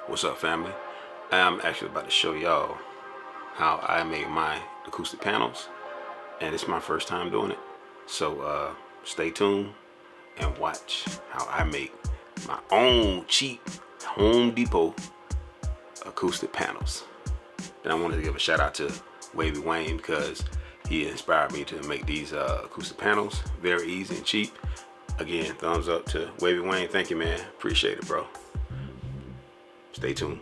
What's up, family? I'm actually about to show y'all how I made my acoustic panels, and it's my first time doing it. So stay tuned and watch how I make my own cheap Home Depot acoustic panels. And I wanted to give a shout out to Wavy Wayne because he inspired me to make these acoustic panels. Very easy and cheap. Again, thumbs up to Wavy Wayne. Thank you, man. Appreciate it, bro. Stay tuned.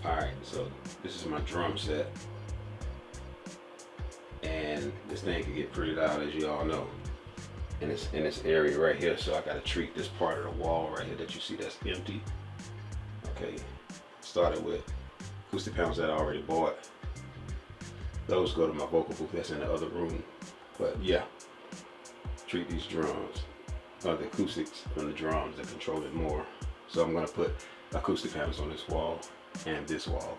Alright, so this is my drum set. And this thing can get pretty loud, as you all know. And it's in this area right here, so I gotta treat this part of the wall right here that you see that's empty. Okay, started with acoustic panels that I already bought. Those go to my vocal booth that's in the other room. But yeah, treat these drums. The acoustics from the drums that control it more. So I'm gonna put acoustic panels on this wall and this wall.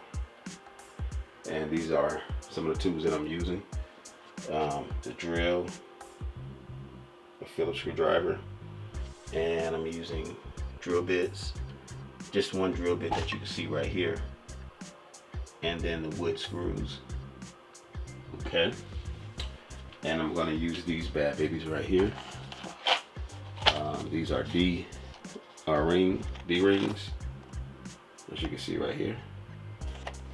And these are some of the tools that I'm using. The drill, a Phillips screwdriver, and I'm using drill bits. Just one drill bit that you can see right here. And then the wood screws. Okay. And I'm gonna use these bad babies right here. These are D rings, as you can see right here,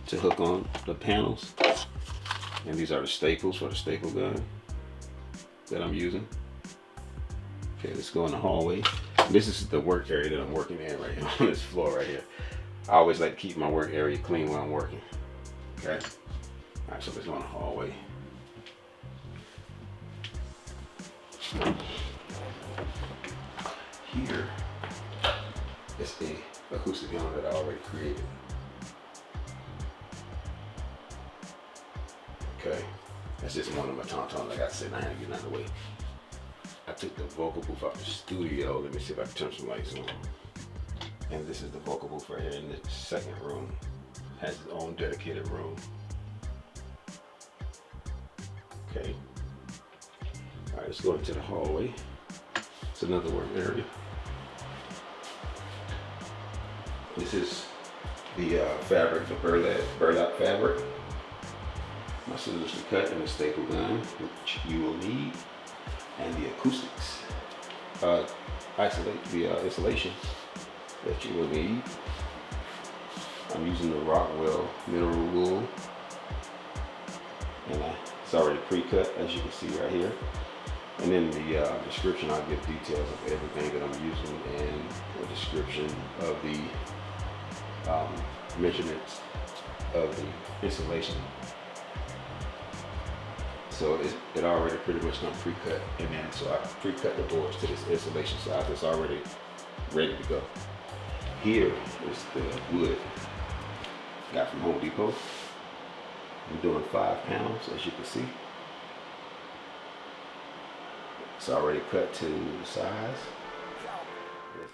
to hook on the panels. And these are the staples for the staple gun that I'm using. Okay, let's go in the hallway. This is the work area that I'm working in right here on this floor right here. I always like to keep my work area clean when I'm working. Okay. All right, so let's go in the hallway. Here is the acoustic piano that I already created. Okay, that's just one of my tom-toms I got sitting. I had to get out of the way. I took the vocal booth out the studio. Let me see if I can turn some lights on. And this is the vocal booth right here in the second room. Has its own dedicated room. Okay. All right, let's go into the hallway. It's another work area. This is the fabric, the burlap fabric. My scissors to cut and the staple gun, which you will need, and the acoustics. Insulation that you will need. I'm using the Rockwell mineral wool, and it's already pre-cut, as you can see right here. And in the description, I'll give details of everything that I'm using and a description of the measurements of the insulation. So it already pretty much done pre-cut, and then so I pre-cut the boards to this insulation size that's already ready to go. Here is the wood got from Home Depot. I'm doing 5 pounds, as you can see. It's already cut to size.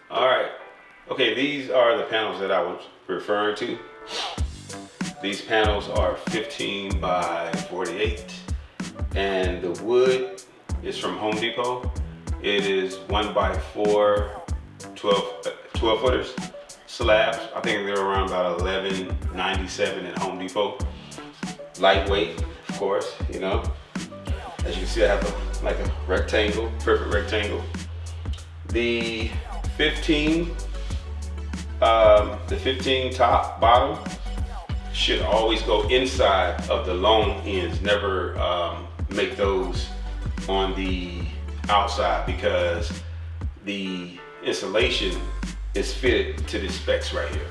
All right. Okay, these are the panels that I was referring to. These panels are 15 by 48, and the wood is from Home Depot. It is 1 by 4, 12 footers slabs. I think they're around about $11.97 at Home Depot. Lightweight, of course, you know. As you can see, I have like a rectangle, perfect rectangle. The 15 top bottom should always go inside of the long ends. Never make those on the outside, because the insulation is fitted to the specs right here,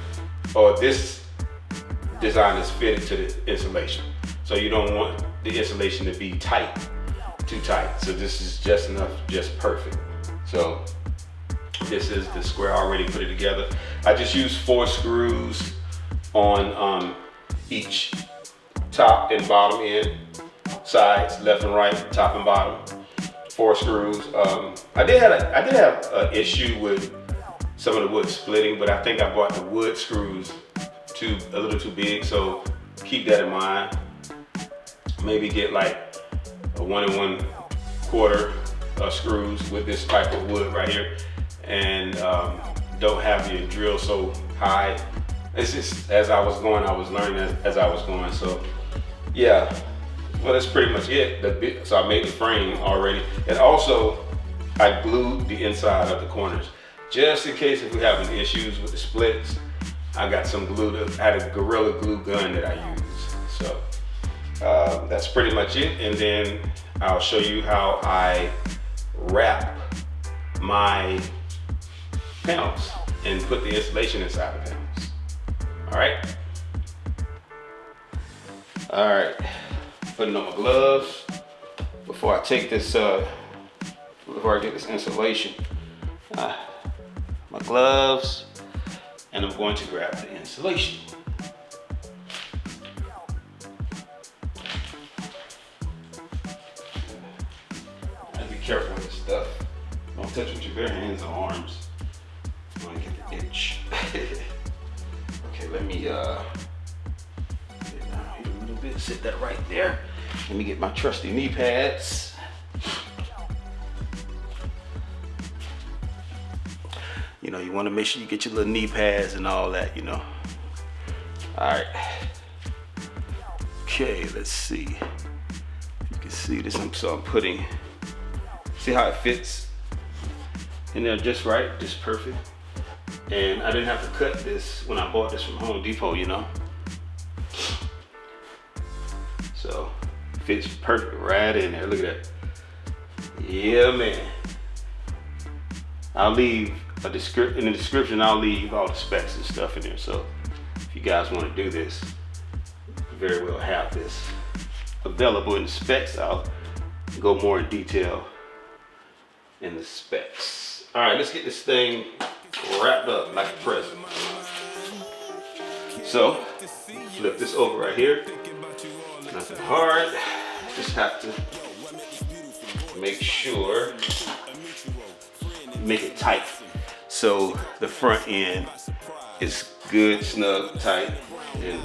or this design is fitted to the insulation. So you don't want the insulation to be tight, too tight. So this is just enough, just perfect. So this is the square. I already put it together. I just used 4 screws on each top and bottom end, sides, left and right, top and bottom. 4 screws. I did have an issue with some of the wood splitting, but I think I bought the wood screws a little too big. So keep that in mind. Maybe get like a 1 1/4 screws with this type of wood right here, and don't have your drill so high. It's just as I was going, I was learning as I was going. So yeah, well, that's pretty much it. So I made the frame already, and also I glued the inside of the corners just in case if we're having issues with the splits. I got some glue. I had a Gorilla Glue gun that I use. So that's pretty much it. And then I'll show you how I wrap my panels and put the insulation inside the panels. All right, putting on my gloves before I take this, before I get this insulation. My gloves, and I'm going to grab the insulation. Be careful with this stuff. Don't touch it with your bare hands or arms. You want to get the itch. Okay, let me get down here a little bit. Sit that right there. Let me get my trusty knee pads. You know, you want to make sure you get your little knee pads and all that, you know. All right. Okay, let's see. You can see this. So I'm putting. See how it fits in there just right, just perfect. And I didn't have to cut this when I bought this from Home Depot, you know. So it fits perfect right in there. Look at that. Yeah, man. I'll leave in the description. I'll leave all the specs and stuff in there. So if you guys want to do this, you very well have this available in the specs. I'll go more in detail in the specs. All right, let's get this thing wrapped up like a present. So flip this over right here. Nothing hard. Just have to make sure, make it tight. So the front end is good, snug, tight, and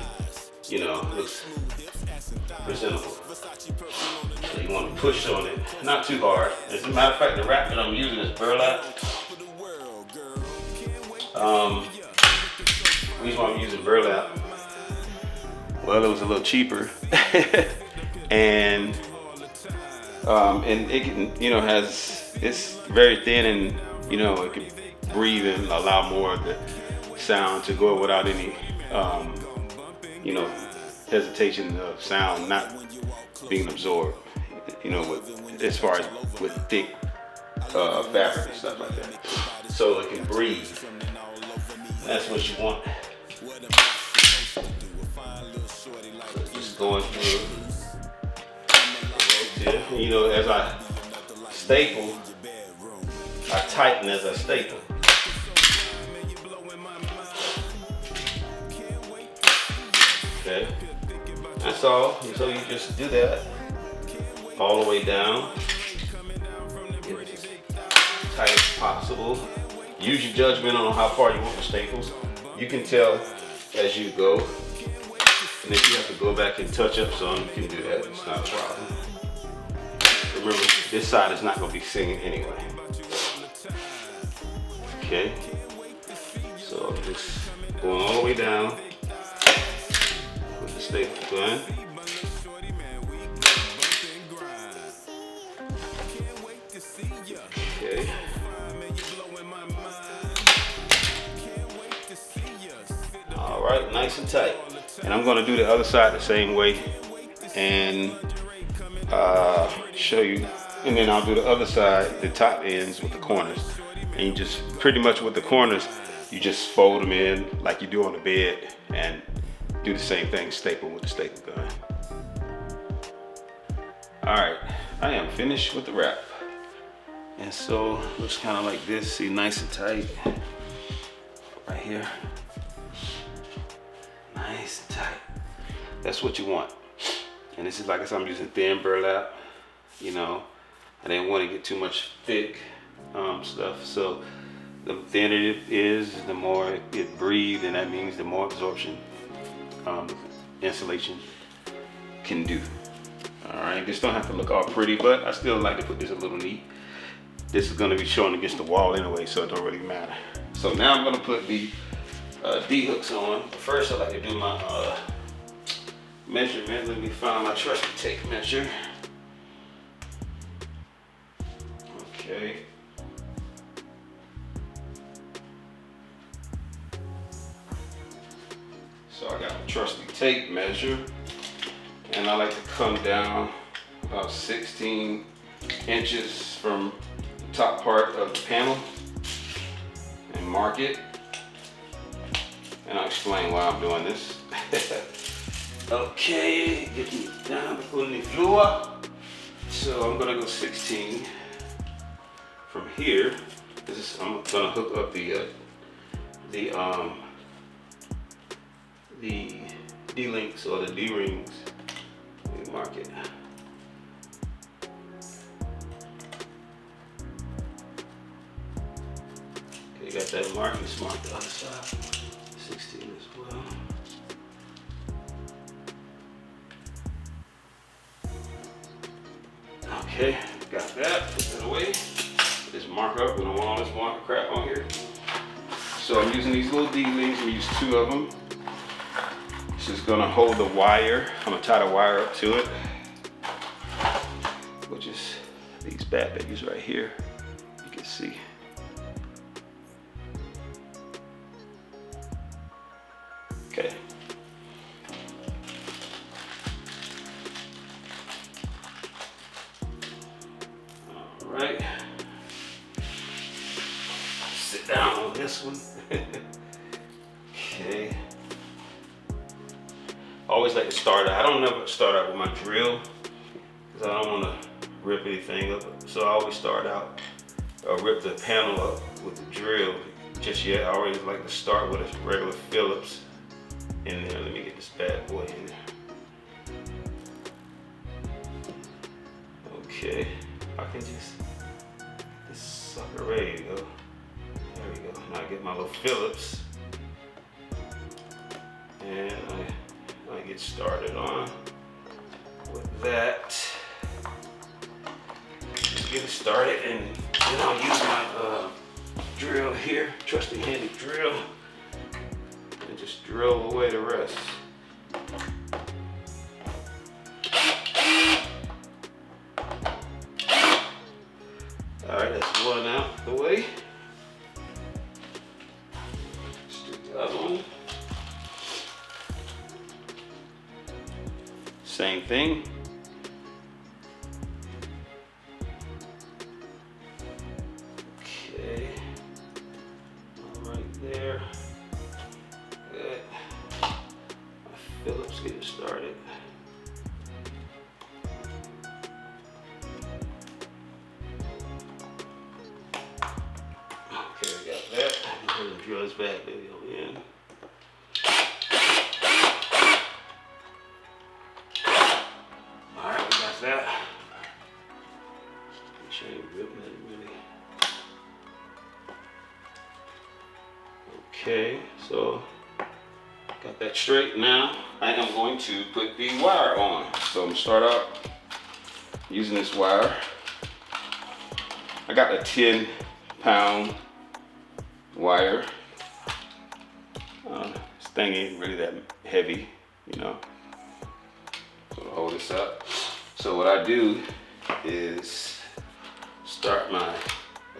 you know, looks presentable. So you want to push on it, not too hard. As a matter of fact, the wrap that I'm using is burlap. The reason why I'm using burlap, well, it was a little cheaper, and it can, you know, it's very thin, and you know, it can breathe and allow more of the sound to go without any, you know, hesitation of sound not being absorbed, you know, with, as far as with thick fabric and stuff like that. So it can breathe. That's what you want. So just going through. And, you know, as I staple, I tighten as I staple. Okay, that's all. So you just do that all the way down. Get it as tight as possible. Use your judgment on how far you want the staples. You can tell as you go. And if you have to go back and touch up some, you can do that. It's not a problem. Remember, this side is not going to be singing anyway. Okay. So I'm just going all the way down with the staple gun. Okay. All right, nice and tight. And I'm going to do the other side the same way and show you. And then I'll do the other side, the top ends with the corners. And you just pretty much with the corners, you just fold them in like you do on the bed and do the same thing, staple with the staple gun. All right, I am finished with the wrap. And so it looks kind of like this, see, nice and tight right here. Nice and tight. That's what you want. And this is, like I said, I'm using thin burlap, you know. I didn't want to get too much thick stuff. So the thinner it is, the more it breathes, and that means the more absorption insulation can do. All right, this don't have to look all pretty, but I still like to put this a little neat. This is going to be showing against the wall anyway, so it don't really matter. So So now I'm gonna put the D-hooks on. But first I like to do my measurement. Let me find my trusty tape measure. Okay. So I got my trusty tape measure, and I like to come down about 16 inches from the top part of the panel and mark it. And I'll explain why I'm doing this. Okay, get me down on the floor. So I'm gonna go 16 from here. I'm gonna hook up the D-links or the D-rings. Let me mark it. Okay, got that mark. Let's mark the other side. 16 as well. Okay, got that. Put that away. Put this mark up. We don't want all this marker crap on here. So I'm using these little D-links. We use 2 of them. It's just gonna hold the wire. I'm gonna tie the wire up to it, which is these bad babies right here. You can see. Okay. All right. Sit down on this one. Okay. I always like to start out. I don't never start out with my drill because I don't want to rip anything up. So I always start out, rip the panel up with the drill. Just yet, I always like to start with a regular Phillips in there. Let me get this bad boy in there. Okay, I can just, this sucker, ready to go. There we go. Now I get my little Phillips. And I get started on with that. Just get it started, and then I'll use my drill here, trusty handy drill, and just drill away the rest. All right, that's one out the way. Let's do the other one. Same thing. Okay. All right there. Good. My Phillips getting started. Okay, we got that. I'm gonna drill this back baby over in. That. Make sure you ripping it really. Okay, so got that straight. Now I am going to put the wire on. So I'm gonna start out using this wire. I got a 10-pound wire. This thing ain't really that heavy, you know. So I'll hold this up. So what I do is I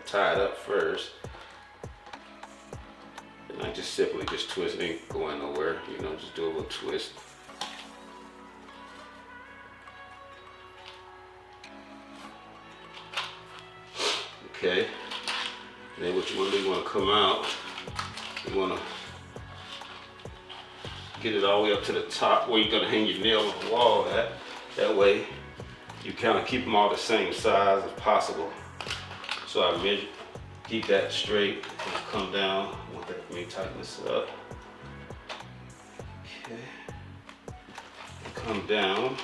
tie it up first, and I just simply just twist. It ain't going nowhere, you know, just do a little twist. Okay, and then what you want to do, you want to come out, you want to get it all the way up to the top where you're going to hang your nail on the wall at. That way you kind of keep them all the same size as possible. So I measure, keep that straight, and come down. I want that for me to tighten this up. Okay. Come down.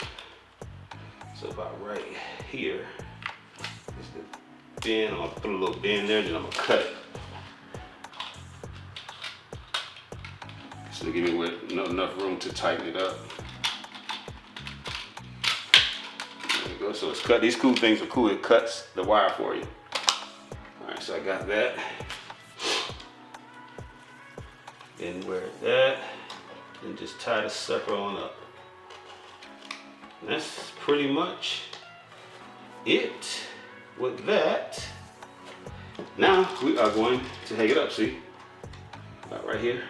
So about right here is the bend. I'm gonna put a little bend there, then I'm gonna cut it. So to give me enough room to tighten it up. There we go. So it's cut. These cool things are cool. It cuts the wire for you. All right, so I got that. Then wear that and just tie the sucker on up. And that's pretty much it with that. Now we are going to hang it up, see? Right here.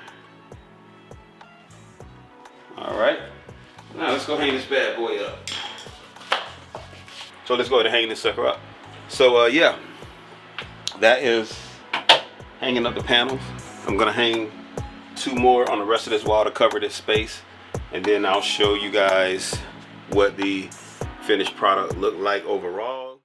All right. Now let's go hang this bad boy up. So let's go ahead and hang this sucker up. So yeah, that is hanging up the panels. I'm gonna hang 2 more on the rest of this wall to cover this space, and then I'll show you guys what the finished product looked like overall.